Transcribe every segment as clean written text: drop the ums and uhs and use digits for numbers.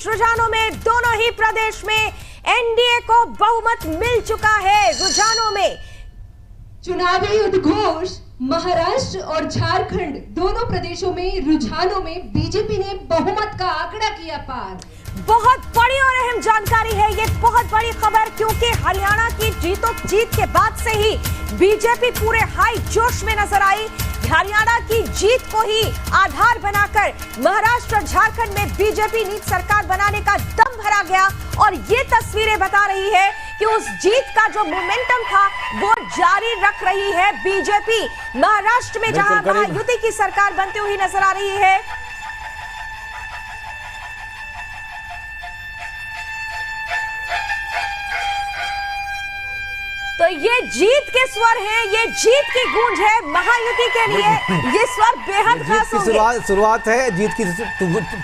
बीच रुझानों में दोनों ही प्रदेश में एनडीए को बहुमत मिल चुका है। रुझानों में चुनावी उद्घोष महाराष्ट्र और झारखंड दोनों प्रदेशों में रुझानों में बीजेपी ने बहुमत का आंकड़ा किया पार। बहुत बड़ी और अहम जानकारी है ये, बहुत बड़ी खबर, क्योंकि हरियाणा की जीत के बाद से ही बीजेपी पूरे हाई जोश में नजर आई। हरियाणा की जीत को ही आधार बनाकर महाराष्ट्र और झारखंड में बीजेपी नीत सरकार बनाने का दम भरा गया और ये तस्वीरें बता रही है कि उस जीत का जो मोमेंटम था वो जारी रख रही है बीजेपी महाराष्ट्र में, जहां महायुति की सरकार बनती हुई नजर आ रही है। तो ये जीत के स्वर हैं, ये जीत की गूंज है महायुति के लिए, ये स्वर बेहद खास होंगे। शुरुआत है जीत की,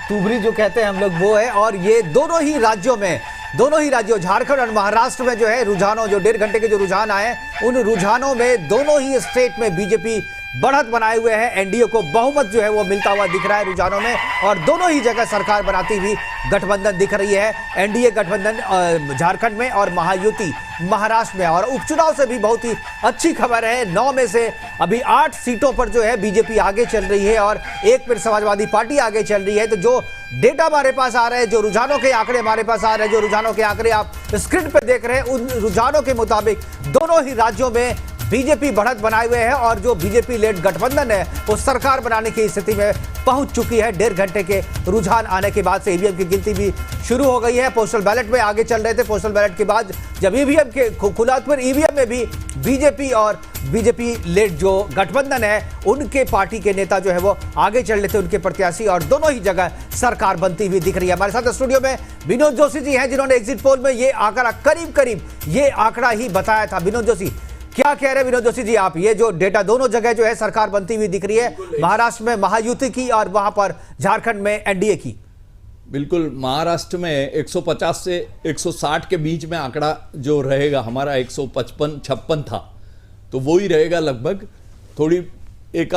तुबरी जो कहते हैं हम लोग वो है। और ये दोनों ही राज्यों झारखंड और महाराष्ट्र में जो है रुझानों, जो 1.5 घंटे के जो रुझान आए, उन रुझानों में दोनों ही स्टेट में बीजेपी बढ़त बनाए हुए है। एनडीए को बहुमत जो है वो मिलता हुआ दिख रहा है रुझानों में, और दोनों ही जगह सरकार बनाती हुई गठबंधन दिख रही है। एनडीए गठबंधन झारखंड में और महायुति महाराष्ट्र में। और उपचुनाव से भी बहुत ही अच्छी खबर है, 9 में से अभी 8 सीटों पर जो है बीजेपी आगे चल रही है और एक पर समाजवादी पार्टी आगे चल रही है। तो जो डेटा हमारे पास आ रहे हैं, जो रुझानों के आंकड़े हमारे पास आ रहे हैं, जो रुझानों के आंकड़े आप स्क्रीन पर देख रहे हैं, उन रुझानों के मुताबिक दोनों ही राज्यों में बीजेपी बढ़त बनाए हुए है और जो बीजेपी लेड गठबंधन है वो सरकार बनाने की स्थिति में पहुंच चुकी है। 1.5 घंटे के रुझान आने के बाद से ईवीएम की गिनती भी शुरू हो गई है। पोस्टल बैलेट में आगे चल रहे थे, पोस्टल बैलेट के बाद जब ईवीएम के खुला, फिर ईवीएम में भी बीजेपी और बीजेपी लेड जो गठबंधन है उनके पार्टी के नेता जो है वो आगे चल रहे थे, उनके प्रत्याशी, और दोनों ही जगह सरकार बनती हुई दिख रही है। हमारे साथ स्टूडियो में विनोद जोशी जी हैं, जिन्होंने एग्जिट पोल में ये आंकड़ा करीब ये आंकड़ा ही बताया था। विनोद जोशी, क्या कह रहे हैं विनोद जोशी जी आप? ये जो डेटा दोनों जगह जो है सरकार बनती हुई दिख रही है, महाराष्ट्र में महायुति की और वहां पर झारखंड में एनडीए की। बिल्कुल, महाराष्ट्र में 150 से 160 के बीच में आंकड़ा जो रहेगा, हमारा 155-56 था, तो वो ही रहेगा लगभग। थोड़ी एक